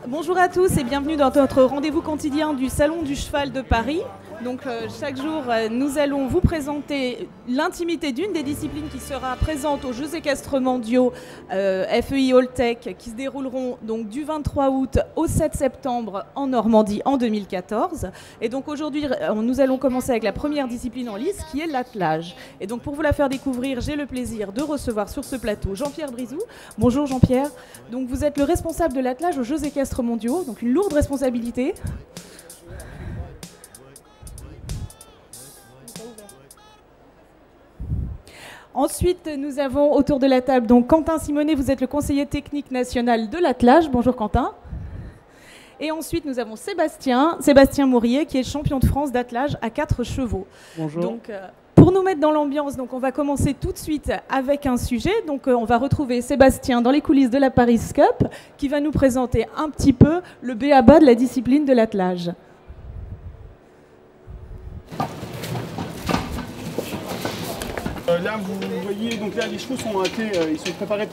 Bonjour à tous et bienvenue dans notre rendez-vous quotidien du Salon du Cheval de Paris. Donc chaque jour, nous allons vous présenter l'intimité d'une des disciplines qui sera présente aux Jeux équestres mondiaux FEI Alltech qui se dérouleront donc du 23 août au 7 septembre en Normandie en 2014. Et donc aujourd'hui, nous allons commencer avec la première discipline en lice qui est l'attelage. Et donc pour vous la faire découvrir, j'ai le plaisir de recevoir sur ce plateau Jean-Pierre Brizou. Bonjour Jean-Pierre. Donc vous êtes le responsable de l'attelage aux Jeux équestres mondiaux, donc une lourde responsabilité. Ensuite, nous avons autour de la table donc Quentin Simonet, vous êtes le conseiller technique national de l'attelage. Bonjour Quentin. Et ensuite, nous avons Sébastien Mourier, qui est champion de France d'attelage à 4 chevaux. Bonjour. Donc, pour nous mettre dans l'ambiance, donc on va commencer tout de suite avec un sujet. Donc, on va retrouver Sébastien dans les coulisses de la Paris Cup, qui va nous présenter un petit peu le b.a.-ba de la discipline de l'attelage. Là, vous voyez, donc là, les chevaux sont attelés, ils sont préparés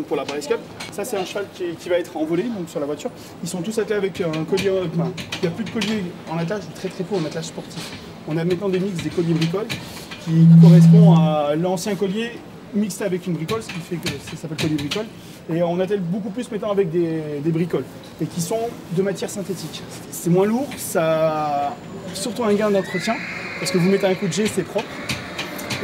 pour la Paris Cup. Ça, c'est un cheval qui va être envolé donc, sur la voiture. Ils sont tous attelés avec un collier. Enfin, il n'y a plus de collier en attelage, très peu en attelage sportif. On a maintenant des mix des colliers bricoles qui correspondent à l'ancien collier mixte avec une bricole, ce qui fait que ça s'appelle collier bricole. Et on attelle beaucoup plus maintenant avec des bricoles et qui sont de matière synthétique. C'est moins lourd, ça a surtout un gain d'entretien parce que vous mettez un coup de G, c'est propre.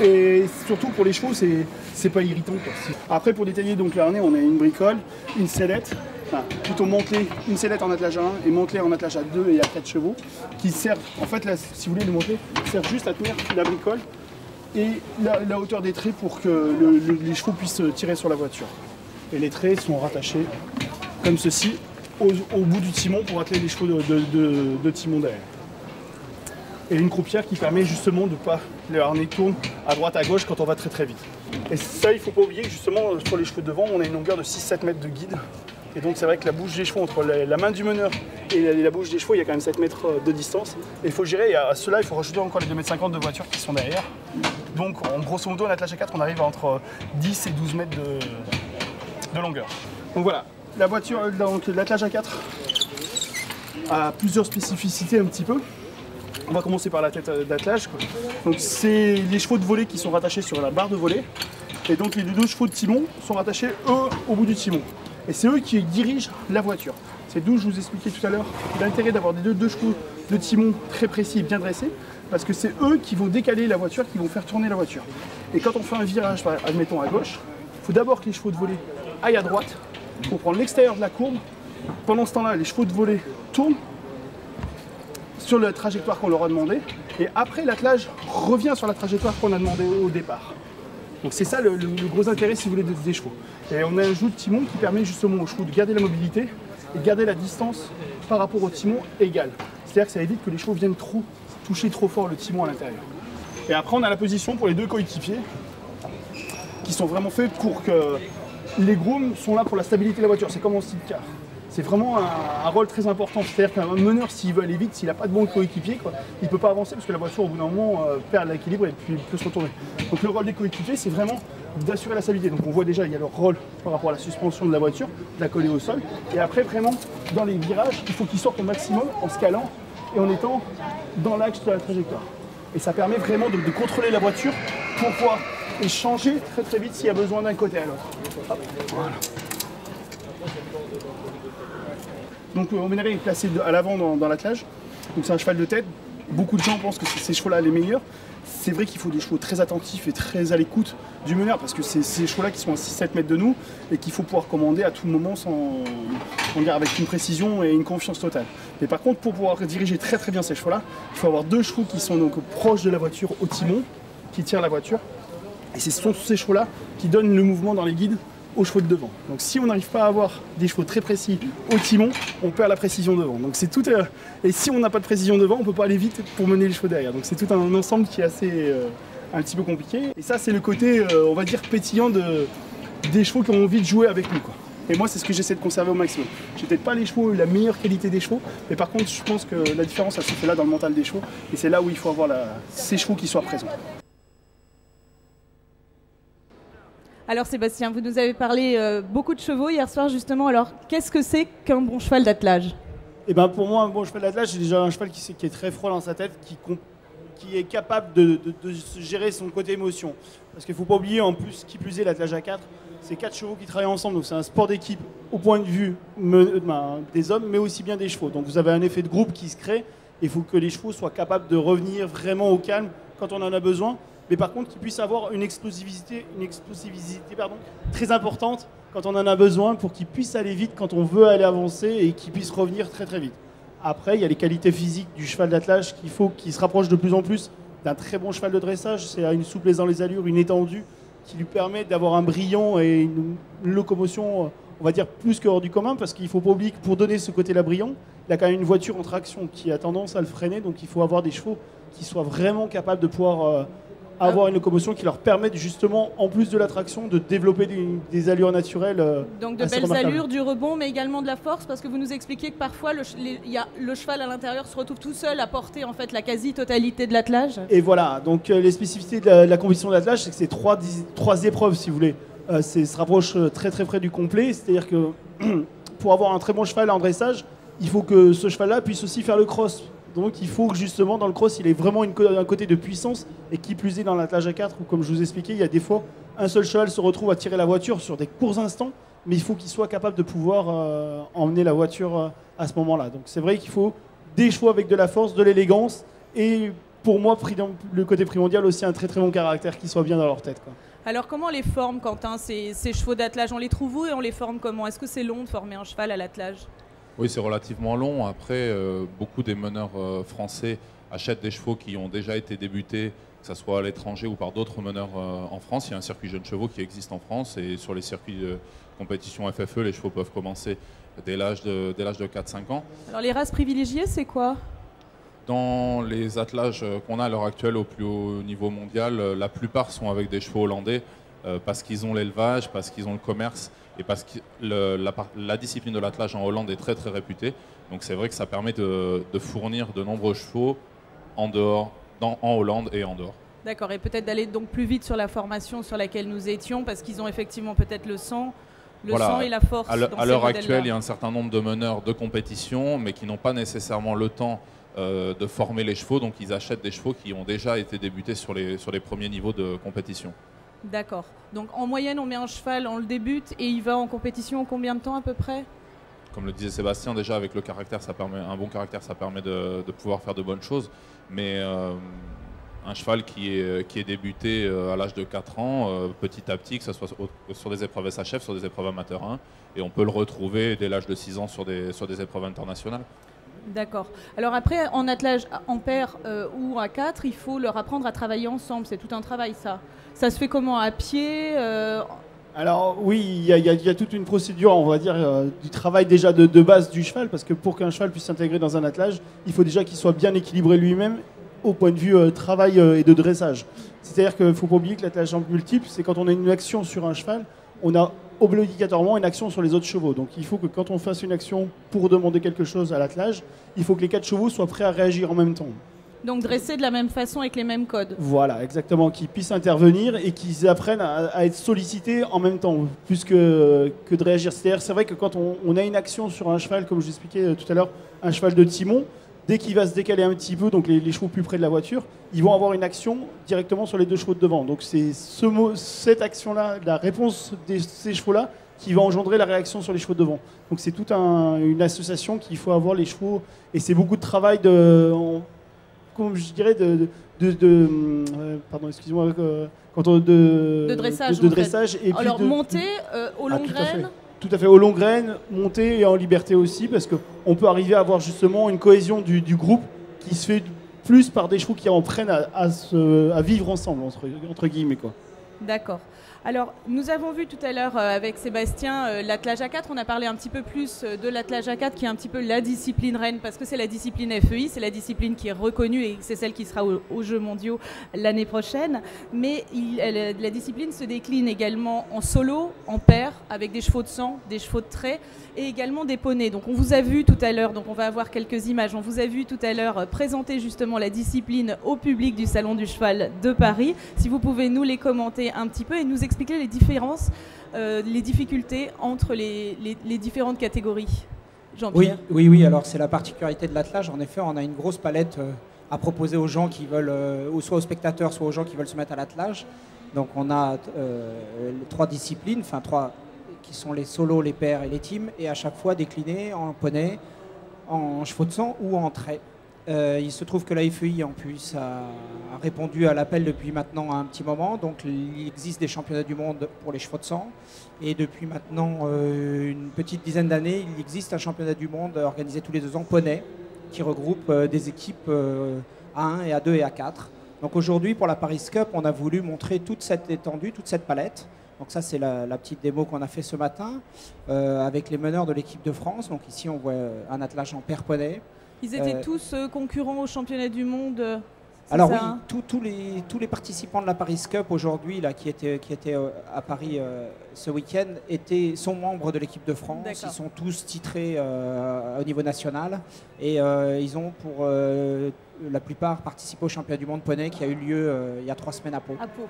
Et surtout pour les chevaux, c'est pas irritant, quoi. Après pour détailler donc le harnais, on a une bricole, une sellette, enfin, plutôt mantelée, une sellette en attelage à 1 et mantelée en attelage à 2 et à 4 chevaux, qui servent, en fait là, si vous voulez le manteler, sert juste à tenir la bricole et la hauteur des traits pour que les chevaux puissent tirer sur la voiture. Et les traits sont rattachés comme ceci au bout du timon pour atteler les chevaux de timon derrière. Et une croupière qui permet justement de pas le harnais tourne à droite à gauche quand on va très vite. Et ça, il ne faut pas oublier que justement sur les chevaux de devant, on a une longueur de 6-7 mètres de guide. Et donc c'est vrai que la bouche des chevaux, entre la main du meneur et la bouche des chevaux, il y a quand même 7 mètres de distance. Et il faut gérer, et à cela, il faut rajouter encore les 2,50 m de voiture qui sont derrière. Donc en grosso modo, en attelage à 4, on arrive à entre 10 et 12 mètres de longueur. Donc voilà, la voiture, l'attelage à 4 a plusieurs spécificités un petit peu. On va commencer par la tête d'attelage. Donc c'est les chevaux de volet qui sont rattachés sur la barre de volet. Et donc les deux chevaux de timon sont rattachés eux au bout du timon. Et c'est eux qui dirigent la voiture. C'est d'où je vous expliquais tout à l'heure l'intérêt d'avoir des deux chevaux de timon très précis et bien dressés. Parce que c'est eux qui vont décaler la voiture, qui vont faire tourner la voiture. Et quand on fait un virage, admettons à gauche, il faut d'abord que les chevaux de volet aillent à droite pour prendre l'extérieur de la courbe. Pendant ce temps-là, les chevaux de volet tournent sur la trajectoire qu'on leur a demandé, et après l'attelage revient sur la trajectoire qu'on a demandé au départ. Donc c'est ça le gros intérêt, si vous voulez, des chevaux. Et on a un joug de timon qui permet justement aux chevaux de garder la mobilité et de garder la distance par rapport au timon égale. C'est-à-dire que ça évite que les chevaux viennent toucher trop fort le timon à l'intérieur. Et après on a la position pour les deux coéquipiers qui sont vraiment faits pour que les grooms sont là pour la stabilité de la voiture. C'est comme en sidecar. C'est vraiment un rôle très important. C'est-à-dire qu'un meneur, s'il veut aller vite, s'il n'a pas de bon coéquipier, il ne peut pas avancer parce que la voiture, au bout d'un moment, perd l'équilibre et puis peut se retourner. Donc le rôle des coéquipiers, c'est vraiment d'assurer la stabilité. Donc on voit déjà, il y a leur rôle par rapport à la suspension de la voiture, de la coller au sol. Et après, vraiment, dans les virages, il faut qu'ils sortent au maximum en scalant et en étant dans l'axe de la trajectoire. Et ça permet vraiment de contrôler la voiture pour pouvoir changer très vite s'il y a besoin d'un côté à l'autre. Voilà. Donc Ménaré est placé à l'avant dans l'attelage. Donc c'est un cheval de tête. Beaucoup de gens pensent que c'est ces chevaux-là les meilleurs. C'est vrai qu'il faut des chevaux très attentifs et très à l'écoute du meneur parce que c'est ces chevaux-là qui sont à 6-7 mètres de nous et qu'il faut pouvoir commander à tout moment avec une précision et une confiance totale. Mais par contre, pour pouvoir diriger très bien ces chevaux-là, il faut avoir deux chevaux qui sont donc proches de la voiture au timon, qui tirent la voiture. Et ce sont ces chevaux-là qui donnent le mouvement dans les guides aux chevaux de devant. Donc si on n'arrive pas à avoir des chevaux très précis au timon, on perd la précision devant. Donc c'est tout. Et si on n'a pas de précision devant, on ne peut pas aller vite pour mener les chevaux derrière. Donc c'est tout un ensemble qui est assez un petit peu compliqué. Et ça c'est le côté, on va dire, pétillant des chevaux qui ont envie de jouer avec nous, quoi. Et moi c'est ce que j'essaie de conserver au maximum. J'ai peut-être pas les chevaux, la meilleure qualité des chevaux, mais par contre je pense que la différence elle se fait là dans le mental des chevaux. Et c'est là où il faut avoir ces chevaux qui soient présents. Alors Sébastien, vous nous avez parlé beaucoup de chevaux hier soir justement. Alors qu'est-ce que c'est qu'un bon cheval d'attelage? Et ben pour moi, un bon cheval d'attelage, c'est déjà un cheval qui est très froid dans sa tête, qui est capable de gérer son côté émotion. Parce qu'il ne faut pas oublier, en plus, qui plus est, l'attelage à 4, c'est 4 chevaux qui travaillent ensemble. Donc c'est un sport d'équipe au point de vue des hommes, mais aussi bien des chevaux. Donc vous avez un effet de groupe qui se crée. Il faut que les chevaux soient capables de revenir vraiment au calme quand on en a besoin. Mais par contre, qu'ils puissent avoir une explosivité très importante quand on en a besoin pour qu'ils puissent aller vite quand on veut aller avancer et qu'ils puissent revenir très très vite. Après, il y a les qualités physiques du cheval d'attelage qu'il se rapproche de plus en plus d'un très bon cheval de dressage. C'est une souplesse dans les allures, une étendue qui lui permet d'avoir un brillant et une locomotion, on va dire, plus que hors du commun, parce qu'il ne faut pas oublier que pour donner ce côté-là brillant, il a quand même une voiture en traction qui a tendance à le freiner, donc il faut avoir des chevaux qui soient vraiment capables de pouvoir avoir une locomotion qui leur permette justement, en plus de la traction, de développer des allures naturelles. Donc de belles allures, du rebond, mais également de la force, parce que vous nous expliquiez que parfois le cheval à l'intérieur se retrouve tout seul à porter en fait la quasi-totalité de l'attelage. Et voilà, donc les spécificités de la compétition d'attelage, c'est que c'est trois épreuves, si vous voulez. Se rapproche très très près du complet, c'est-à-dire que pour avoir un très bon cheval en dressage, il faut que ce cheval-là puisse aussi faire le cross. Donc il faut que justement dans le cross il ait vraiment un côté de puissance, et qui plus est dans l'attelage à 4 où, comme je vous expliquais, il y a des fois un seul cheval se retrouve à tirer la voiture sur des courts instants, mais il faut qu'il soit capable de pouvoir emmener la voiture à ce moment-là. Donc c'est vrai qu'il faut des chevaux avec de la force, de l'élégance, et pour moi le côté primordial aussi, un très très bon caractère qui soit bien dans leur tête, quoi. Alors comment on les forme, Quentin, ces chevaux d'attelage? On les trouve où et on les forme comment? Est-ce que c'est long de former un cheval à l'attelage? Oui, c'est relativement long. Après, beaucoup des meneurs français achètent des chevaux qui ont déjà été débutés, que ce soit à l'étranger ou par d'autres meneurs en France. Il y a un circuit jeunes chevaux qui existe en France, et sur les circuits de compétition FFE, les chevaux peuvent commencer dès l'âge de 4-5 ans. Alors les races privilégiées, c'est quoi? Dans les attelages qu'on a à l'heure actuelle au plus haut niveau mondial, la plupart sont avec des chevaux hollandais, parce qu'ils ont l'élevage, parce qu'ils ont le commerce, et parce que la discipline de l'attelage en Hollande est très très réputée. Donc c'est vrai que ça permet de fournir de nombreux chevaux en Hollande et en dehors. D'accord, et peut-être d'aller donc plus vite sur la formation sur laquelle nous étions, parce qu'ils ont effectivement peut-être le sang et la force. À l'heure actuelle, il y a un certain nombre de meneurs de compétition, mais qui n'ont pas nécessairement le temps de former les chevaux, donc ils achètent des chevaux qui ont déjà été débutés sur les premiers niveaux de compétition. D'accord. Donc en moyenne, on met un cheval, on le débute, et il va en compétition en combien de temps à peu près? Comme le disait Sébastien, déjà avec le caractère, un bon caractère, ça permet de pouvoir faire de bonnes choses. Mais un cheval qui est débuté à l'âge de 4 ans, petit à petit, que ce soit sur des épreuves SHF, sur des épreuves amateurs 1, et on peut le retrouver dès l'âge de 6 ans sur des épreuves internationales. D'accord. Alors après, en attelage en paire ou à 4, il faut leur apprendre à travailler ensemble. C'est tout un travail, ça. Ça se fait comment? À pied Alors oui, il y a toute une procédure, on va dire, du travail déjà de base du cheval, parce que pour qu'un cheval puisse s'intégrer dans un attelage, il faut déjà qu'il soit bien équilibré lui-même au point de vue travail et de dressage. C'est-à-dire qu'il ne faut pas oublier que l'attelage en multiple, c'est quand on a une action sur un cheval, on a obligatoirement une action sur les autres chevaux. Donc il faut que quand on fasse une action pour demander quelque chose à l'attelage, il faut que les 4 chevaux soient prêts à réagir en même temps. Donc dresser de la même façon avec les mêmes codes. Voilà, exactement, qu'ils puissent intervenir et qu'ils apprennent à être sollicités en même temps, plus que de réagir. C'est-à-dire, c'est vrai que quand on a une action sur un cheval, comme je vous expliquais tout à l'heure, un cheval de timon, dès qu'il va se décaler un petit peu, donc les chevaux plus près de la voiture, ils vont avoir une action directement sur les 2 chevaux de devant. Donc c'est cette action-là, la réponse de ces chevaux-là, qui va engendrer la réaction sur les chevaux de devant. Donc c'est toute une association qu'il faut avoir, les chevaux, et c'est beaucoup de travail comme je dirais, pardon, excusez-moi, de dressage. Et alors monter aux longues graines. Tout à fait, aux longues graines, monter et en liberté aussi, parce qu'on peut arriver à avoir justement une cohésion du groupe qui se fait plus par des chevaux qui apprennent à vivre ensemble, entre guillemets, quoi. D'accord. Alors, nous avons vu tout à l'heure avec Sébastien l'attelage à 4. On a parlé un petit peu plus de l'attelage à 4, qui est un petit peu la discipline reine, parce que c'est la discipline FEI, c'est la discipline qui est reconnue et c'est celle qui sera aux Jeux mondiaux l'année prochaine. Mais la discipline se décline également en solo, en paire, avec des chevaux de sang, des chevaux de trait et également des poneys. Donc on vous a vu tout à l'heure, donc on va avoir quelques images, on vous a vu tout à l'heure présenter justement la discipline au public du Salon du Cheval de Paris. Si vous pouvez nous les commenter un petit peu et nous expliquer expliquer les différences, les difficultés entre les différentes catégories, Jean-Pierre? Oui. Alors c'est la particularité de l'attelage. En effet, on a une grosse palette à proposer aux gens qui veulent, ou soit aux spectateurs, soit aux gens qui veulent se mettre à l'attelage. Donc on a 3 disciplines, enfin 3 qui sont les solos, les pairs et les teams, et à chaque fois déclinés en poney, en chevaux de sang ou en trait. Il se trouve que la FEI en plus a répondu à l'appel depuis maintenant un petit moment, donc il existe des championnats du monde pour les chevaux de sang, et depuis maintenant une petite dizaine d'années, il existe un championnat du monde organisé tous les 2 ans, poney, qui regroupe des équipes A1 et A2 et A4. Donc aujourd'hui, pour la Paris Cup, on a voulu montrer toute cette étendue, toute cette palette. Donc ça, c'est la petite démo qu'on a fait ce matin avec les meneurs de l'équipe de France. Donc ici, on voit un attelage en paire poney. Ils étaient tous concurrents au championnat du monde. Alors ça, oui, hein, tous les participants de la Paris Cup aujourd'hui, là, qui étaient à Paris ce week-end, sont membres de l'équipe de France. Ils sont tous titrés au niveau national et ils ont pour la plupart participé au championnat du monde poney qui a eu lieu il y a 3 semaines à Pau. À Pau.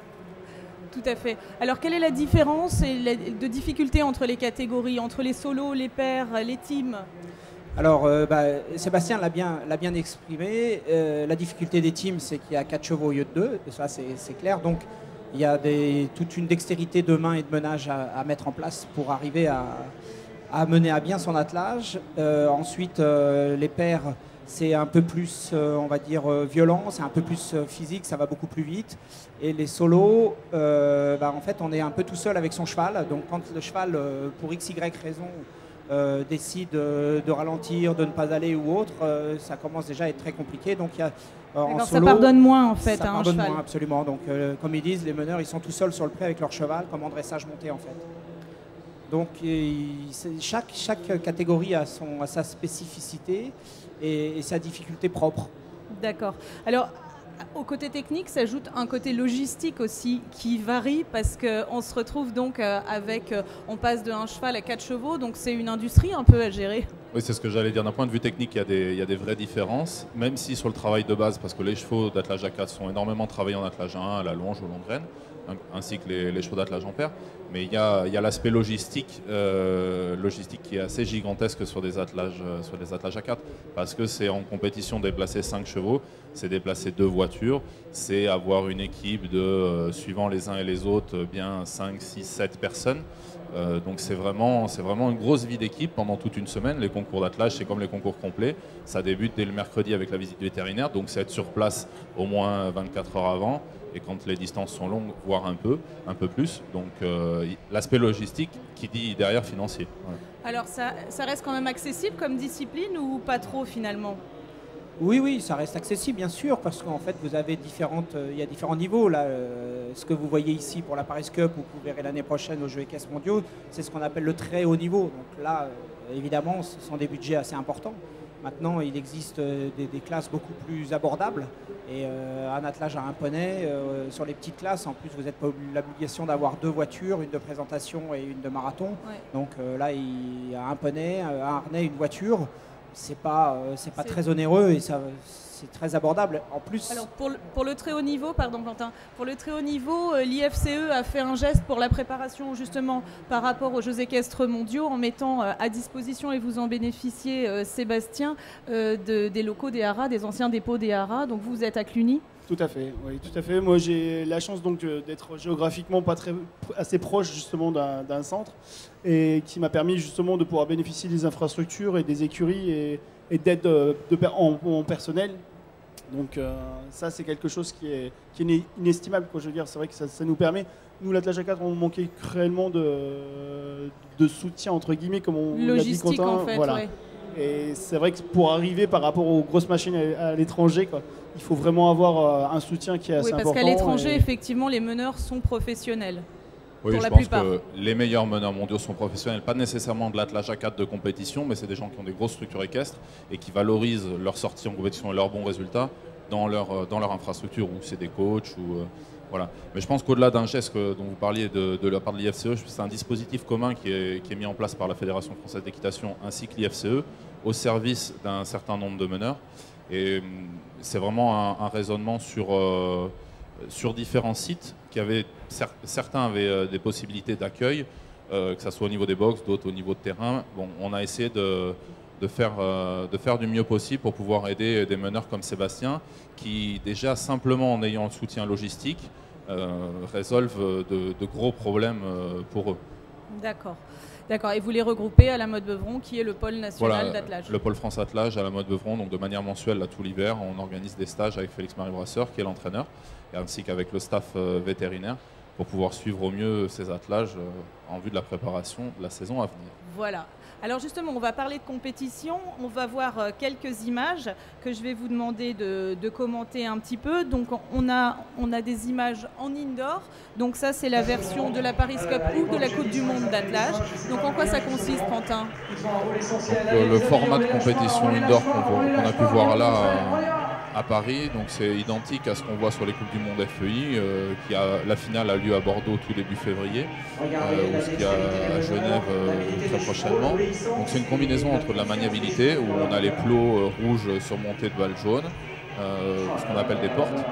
Tout à fait. Alors quelle est la différence de difficulté entre les catégories, entre les solos, les pairs, les teams? Alors, Sébastien l'a bien exprimé. La difficulté des teams, c'est qu'il y a 4 chevaux au lieu de 2. Ça, c'est clair. Donc, il y a toute une dextérité de main et de menage à mettre en place pour arriver à mener à bien son attelage. Ensuite, les pairs, c'est un peu plus, on va dire, violent. C'est un peu plus physique. Ça va beaucoup plus vite. Et les solos, en fait, on est un peu tout seul avec son cheval. Donc, quand le cheval, pour x, y raison, décide de ralentir, de ne pas aller ou autre, ça commence déjà à être très compliqué. Donc, il y a, en solo, ça pardonne moins en fait ça à un pardonne cheval. moins, absolument. Donc, comme ils disent, les meneurs, ils sont tout seuls sur le pré avec leur cheval, comme en dressage monté en fait. Donc, chaque catégorie a sa spécificité et sa difficulté propre. D'accord. Alors, au côté technique s'ajoute un côté logistique aussi qui varie parce qu'on se retrouve donc on passe d'un cheval à 4 chevaux, donc c'est une industrie un peu à gérer. Oui, c'est ce que j'allais dire. D'un point de vue technique, il y a des vraies différences, même si sur le travail de base, parce que les chevaux d'attelage à 4 sont énormément travaillés en attelage à 1, à la longe, aux longues graines, ainsi que les chevaux d'attelage en paire. Mais il y a l'aspect logistique qui est assez gigantesque sur des attelages à 4, parce que c'est en compétition déplacer 5 chevaux, c'est déplacer 2 voitures, c'est avoir une équipe de, suivant les uns et les autres, bien 5, 6, 7 personnes. Donc c'est vraiment une grosse vie d'équipe pendant toute une semaine. Les concours d'attelage, c'est comme les concours complets. Ça débute dès le mercredi avec la visite vétérinaire, donc c'est être sur place au moins 24 heures avant. Et quand les distances sont longues, voire un peu plus. Donc l'aspect logistique qui dit derrière financier. Voilà. Alors ça reste quand même accessible comme discipline ou pas trop finalement? Oui, ça reste accessible bien sûr, parce qu'en fait vous avez il y a différents niveaux. Là, ce que vous voyez ici pour la Paris Cup, ou vous verrez l'année prochaine aux Jeux équestres mondiaux, c'est ce qu'on appelle le très haut niveau. Donc là, évidemment, ce sont des budgets assez importants. Maintenant, il existe des classes beaucoup plus abordables. Et un attelage à un poney, sur les petites classes, en plus, vous n'êtes pas l'obligation d'avoir 2 voitures, une de présentation et une de marathon. Ouais. Donc là, il y a un poney, un harnais, une voiture. C'est pas très onéreux et c'est très abordable. En plus, alors pour le très haut niveau, pardon Quentin, pour le très haut niveau, l'IFCE a fait un geste pour la préparation justement par rapport aux Jeux équestres mondiaux en mettant à disposition, et vous en bénéficiez Sébastien, des locaux des haras, des anciens dépôts des haras. Donc vous êtes à Cluny. Tout à fait, oui, tout à fait. Moi, j'ai la chance donc d'être géographiquement assez proche justement d'un centre, et qui m'a permis justement de pouvoir bénéficier des infrastructures et des écuries et d'aide en personnel. Donc ça, c'est quelque chose qui est inestimable, quoi. Je veux dire, c'est vrai que ça nous permet. Nous, l'attelage à 4, on manquait cruellement de soutien entre guillemets, comme on l'a dit, Quentin. En fait, voilà. Ouais. Et c'est vrai que pour arriver par rapport aux grosses machines à l'étranger, quoi, il faut vraiment avoir un soutien qui est assez important. Oui, parce qu'à l'étranger, effectivement, les meneurs sont professionnels. Oui, je pense que les meilleurs meneurs mondiaux sont professionnels, pas nécessairement de l'attelage à 4 de compétition, mais c'est des gens qui ont des grosses structures équestres et qui valorisent leur sortie en compétition et leurs bons résultats dans leur infrastructure, ou c'est des coachs, ou voilà. Mais je pense qu'au-delà d'un geste dont vous parliez de la part de l'IFCE, c'est un dispositif commun qui est mis en place par la Fédération française d'équitation ainsi que l'IFCE au service d'un certain nombre de meneurs. Et c'est vraiment un raisonnement sur sur différents sites, certains avaient des possibilités d'accueil, que ce soit au niveau des box, d'autres au niveau de terrain. Bon, on a essayé de faire du mieux possible pour pouvoir aider des meneurs comme Sébastien, qui déjà simplement en ayant le soutien logistique, résolvent de gros problèmes pour eux. D'accord. D'accord. Et vous les regroupez à la Motte Beuvron, qui est le pôle national d'attelage. Le pôle France Attelage à la Motte Beuvron, donc de manière mensuelle, là, tout l'hiver, on organise des stages avec Félix-Marie Brasseur, qui est l'entraîneur, ainsi qu'avec le staff vétérinaire, pour pouvoir suivre au mieux ces attelages en vue de la préparation de la saison à venir. Voilà. Alors justement, on va parler de compétition, on va voir quelques images que je vais vous demander de commenter un petit peu. Donc on a des images en indoor, donc ça c'est la version de la Paris Cup ou de la Coupe du Monde d'attelage. Donc en quoi ça consiste, Quentin? Donc, le format de compétition indoor qu'on a pu voir là à Paris, donc c'est identique à ce qu'on voit sur les Coupes du Monde FEI, la finale a lieu à Bordeaux tout début février, ou ce qu'il y a à Genève très prochainement. Donc c'est une combinaison entre de la maniabilité, où on a les plots rouges surmontés de balles jaunes, ce qu'on appelle des portes,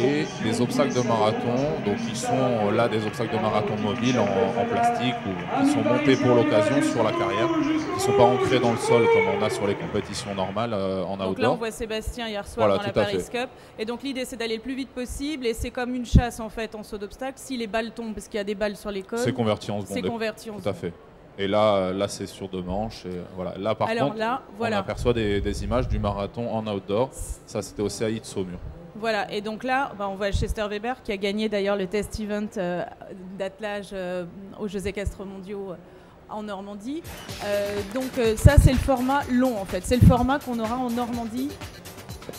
et les obstacles de marathon, donc qui sont là des obstacles de marathon mobiles en plastique, ou qui sont montés pour l'occasion sur la carrière, qui ne sont pas ancrés dans le sol comme on a sur les compétitions normales en outdoor. Donc là on voit Sébastien hier soir dans la Paris Cup, et donc l'idée c'est d'aller le plus vite possible, et c'est comme une chasse en fait en saut d'obstacles. Si les balles tombent, parce qu'il y a des balles sur les côtes, c'est converti en secondes. C'est converti en secondes. Tout à fait. Et là c'est sur 2 manches. Et voilà. Là, par contre, on aperçoit des images du marathon en outdoor. Ça, c'était au CAI de Saumur. Voilà, et donc là, on voit Chester Weber, qui a gagné d'ailleurs le test event d'attelage aux Jeux équestres mondiaux en Normandie. Donc ça, c'est le format long, en fait. C'est le format qu'on aura en Normandie.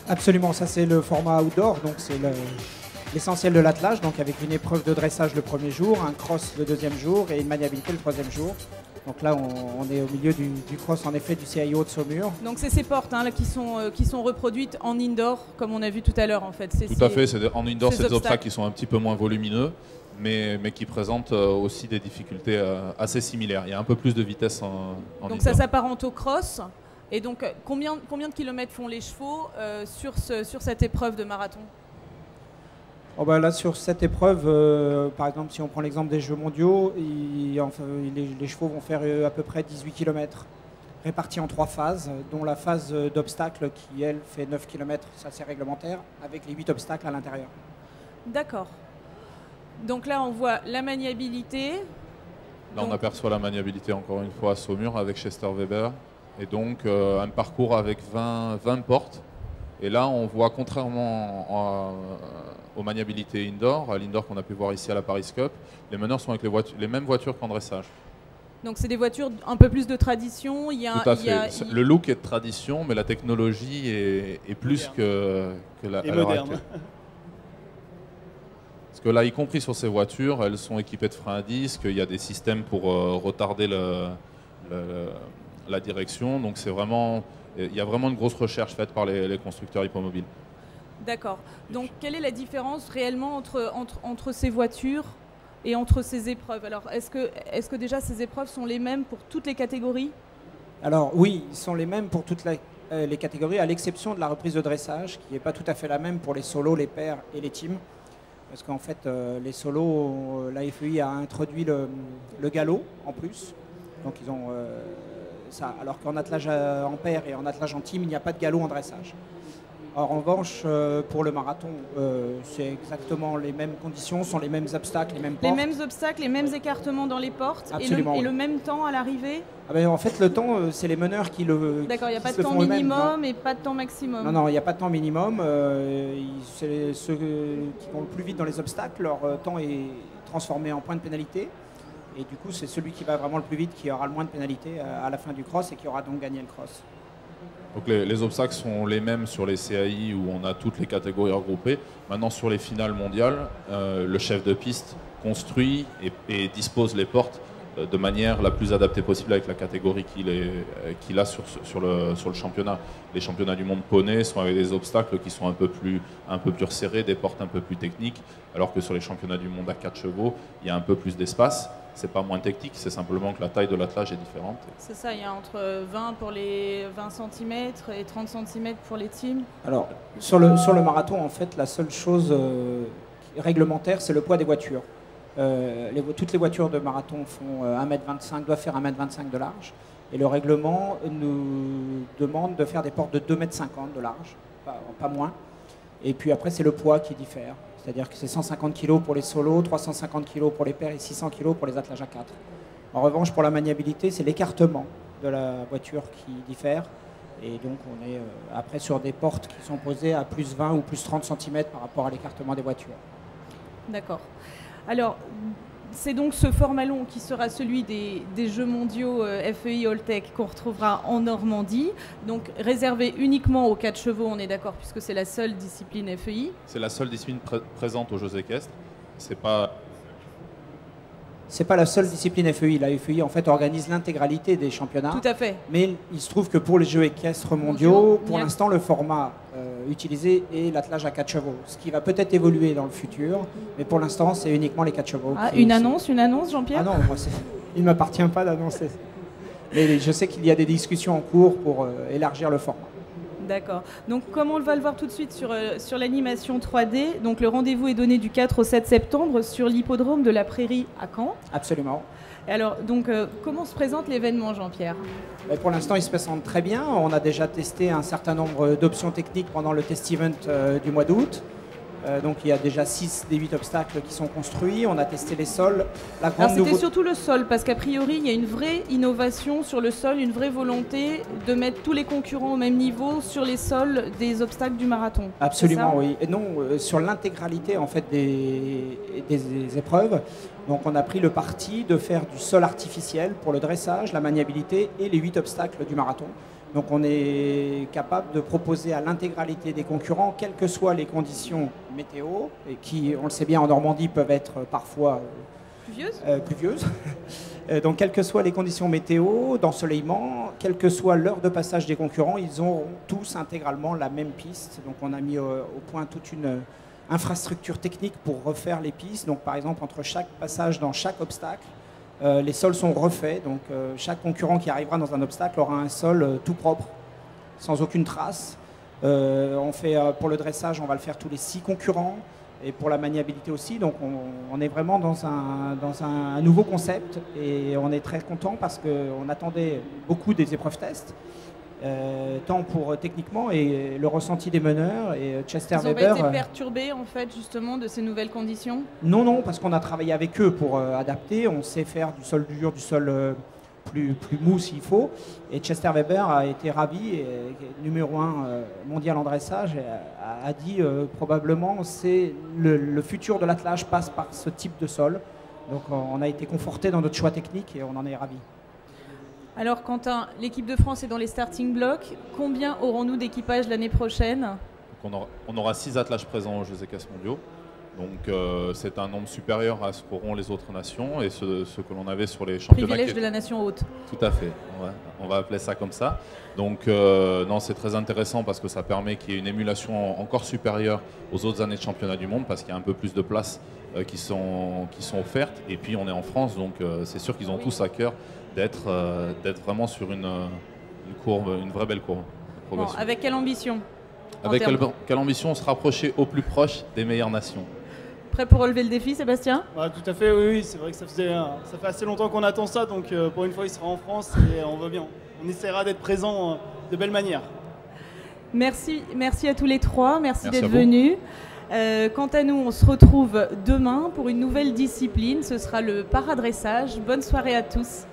Absolument, ça c'est le format outdoor, donc c'est l'essentiel de l'attelage, donc avec une épreuve de dressage le premier jour, un cross le deuxième jour et une maniabilité le troisième jour. Donc là, on est au milieu du cross, en effet, du CIO de Saumur. Donc c'est ces portes là, qui sont reproduites en indoor, comme on a vu tout à l'heure, en fait. Tout à fait, en indoor, c'est des obstacles qui sont un petit peu moins volumineux, mais qui présentent aussi des difficultés assez similaires. Il y a un peu plus de vitesse en indoor. Donc ça s'apparente au cross. Et donc, combien de kilomètres font les chevaux sur cette épreuve de marathon? Là, sur cette épreuve, par exemple, si on prend l'exemple des Jeux mondiaux, les chevaux vont faire à peu près 18 km, répartis en 3 phases, dont la phase d'obstacles qui, elle, fait 9 km, ça c'est réglementaire, avec les 8 obstacles à l'intérieur. D'accord. Donc là, on voit la maniabilité. Là, on aperçoit la maniabilité, encore une fois, à Saumur, avec Chester Weber. Et donc, un parcours avec 20 portes. Et là, on voit, contrairement aux maniabilités indoor, à l'indoor qu'on a pu voir ici à la Paris Cup, les meneurs sont avec les mêmes voitures qu'en dressage. Donc c'est des voitures un peu plus de tradition. Tout à fait. Le look est de tradition, mais la technologie est plus que la moderne. Parce que là, y compris sur ces voitures, elles sont équipées de freins à disque, il y a des systèmes pour retarder la direction. Donc il y a vraiment une grosse recherche faite par les constructeurs hippomobiles. D'accord. Donc, quelle est la différence réellement entre ces voitures et entre ces épreuves? Alors, est-ce que déjà ces épreuves sont les mêmes pour toutes les catégories? Alors, oui, ils sont les mêmes pour toutes les catégories, à l'exception de la reprise de dressage, qui n'est pas tout à fait la même pour les solos, les pairs et les teams. Parce qu'en fait, les solos, la FEI a introduit le galop en plus. Donc, ils ont ça. Alors qu'en attelage en paire et en attelage en team, il n'y a pas de galop en dressage. En revanche, pour le marathon, c'est exactement les mêmes conditions, sont les mêmes obstacles, les mêmes portes. Les mêmes obstacles, les mêmes écartements dans les portes. Absolument, et le même temps à l'arrivée? En fait, le temps, c'est les meneurs qui le D'accord, il n'y a pas de temps minimum et pas de temps maximum. Non, il n'y a pas de temps minimum. C'est ceux qui vont le plus vite dans les obstacles, leur temps est transformé en point de pénalité. Et du coup, c'est celui qui va vraiment le plus vite qui aura le moins de pénalité à la fin du cross et qui aura donc gagné le cross. Donc les obstacles sont les mêmes sur les CAI où on a toutes les catégories regroupées. Maintenant sur les finales mondiales, le chef de piste construit et dispose les portes de manière la plus adaptée possible avec la catégorie qu'il a sur le championnat. Les championnats du monde poney sont avec des obstacles qui sont un peu plus resserrés, des portes un peu plus techniques, alors que sur les championnats du monde à 4 chevaux, il y a un peu plus d'espace. C'est pas moins technique, c'est simplement que la taille de l'attelage est différente. C'est ça, il y a entre 20 pour les 20 cm et 30 cm pour les teams. Alors, sur le marathon, en fait, la seule chose réglementaire, c'est le poids des voitures. Toutes les voitures de marathon font 1,25 m, doivent faire 1,25 m de large. Et le règlement nous demande de faire des portes de 2,50 m de large, pas moins. Et puis après, c'est le poids qui diffère. C'est-à-dire que c'est 150 kg pour les solos, 350 kg pour les pairs et 600 kg pour les attelages à 4. En revanche, pour la maniabilité, c'est l'écartement de la voiture qui diffère. Et donc, on est après sur des portes qui sont posées à plus 20 ou plus 30 cm par rapport à l'écartement des voitures. D'accord. Alors, c'est donc ce format long qui sera celui des Jeux mondiaux FEI Alltech qu'on retrouvera en Normandie. Donc, réservé uniquement aux 4 chevaux, on est d'accord, puisque c'est la seule discipline FEI. C'est la seule discipline présente aux Jeux équestres. C'est pas la seule discipline FEI. La FEI, en fait, organise l'intégralité des championnats. Tout à fait. Mais il se trouve que pour les Jeux équestres mondiaux, pour l'instant, le format utilisé est l'attelage à 4 chevaux. Ce qui va peut-être évoluer dans le futur, mais pour l'instant, c'est uniquement les 4 chevaux. Ah, une annonce, Jean-Pierre? Ah non, moi, il ne m'appartient pas d'annoncer. Mais je sais qu'il y a des discussions en cours pour élargir le format. D'accord. Donc, comme on va le voir tout de suite sur l'animation 3D, donc le rendez-vous est donné du 4 au 7 septembre sur l'hippodrome de la Prairie à Caen. Absolument. Et alors, donc, comment se présente l'événement, Jean-Pierre? Pour l'instant, il se présente très bien. On a déjà testé un certain nombre d'options techniques pendant le test event du mois d'août. Donc il y a déjà 6 des 8 obstacles qui sont construits. On a testé les sols. Alors c'était surtout le sol, parce qu'a priori, il y a une vraie innovation sur le sol, une vraie volonté de mettre tous les concurrents au même niveau sur les sols des obstacles du marathon. Absolument, oui. Et non, sur l'intégralité en fait des épreuves. Donc on a pris le parti de faire du sol artificiel pour le dressage, la maniabilité et les 8 obstacles du marathon. Donc on est capable de proposer à l'intégralité des concurrents, quelles que soient les conditions météo, et qui, on le sait bien, en Normandie peuvent être parfois pluvieuses. Donc quelles que soient les conditions météo, d'ensoleillement, quelle que soit l'heure de passage des concurrents, ils auront tous intégralement la même piste. Donc on a mis au point toute une infrastructure technique pour refaire les pistes. Donc par exemple, entre chaque passage dans chaque obstacle, les sols sont refaits, donc chaque concurrent qui arrivera dans un obstacle aura un sol tout propre, sans aucune trace. On fait, pour le dressage, on va le faire tous les 6 concurrents, et pour la maniabilité aussi. Donc on est vraiment dans un nouveau concept, et on est très content parce qu'on attendait beaucoup des épreuves tests. Tant pour techniquement et le ressenti des meneurs et Chester Weber. Ils ont pas été perturbés en fait justement de ces nouvelles conditions? Non, parce qu'on a travaillé avec eux pour adapter. On sait faire du sol dur, du sol plus mou s'il faut. Et Chester Weber a été ravi, et numéro 1 mondial en dressage, a dit probablement c'est le futur de l'attelage passe par ce type de sol. Donc on a été conforté dans notre choix technique et on en est ravi. Alors Quentin, l'équipe de France est dans les starting blocks. Combien aurons-nous d'équipage l'année prochaine? On aura 6 attelages présents aux Jeux équestres mondiaux. Donc c'est un nombre supérieur à ce qu'auront les autres nations et ce que l'on avait sur les championnats. Privilège de la nation haute. Tout à fait, on va appeler ça comme ça. Donc non, c'est très intéressant parce que ça permet qu'il y ait une émulation encore supérieure aux autres années de championnat du monde, parce qu'il y a un peu plus de places qui sont offertes. Et puis on est en France, donc c'est sûr qu'ils ont tous à cœur d'être vraiment sur une vraie belle courbe. Bon, avec quelle ambition? Avec quelle ambition? Se rapprocher au plus proche des meilleures nations. Prêt pour relever le défi, Sébastien? Tout à fait, oui. C'est vrai que ça fait assez longtemps qu'on attend ça, donc pour une fois il sera en France et on va bien. On essaiera d'être présent de belle manière. Merci à tous les trois, merci d'être venus. Quant à nous, on se retrouve demain pour une nouvelle discipline, ce sera le paradressage. Bonne soirée à tous.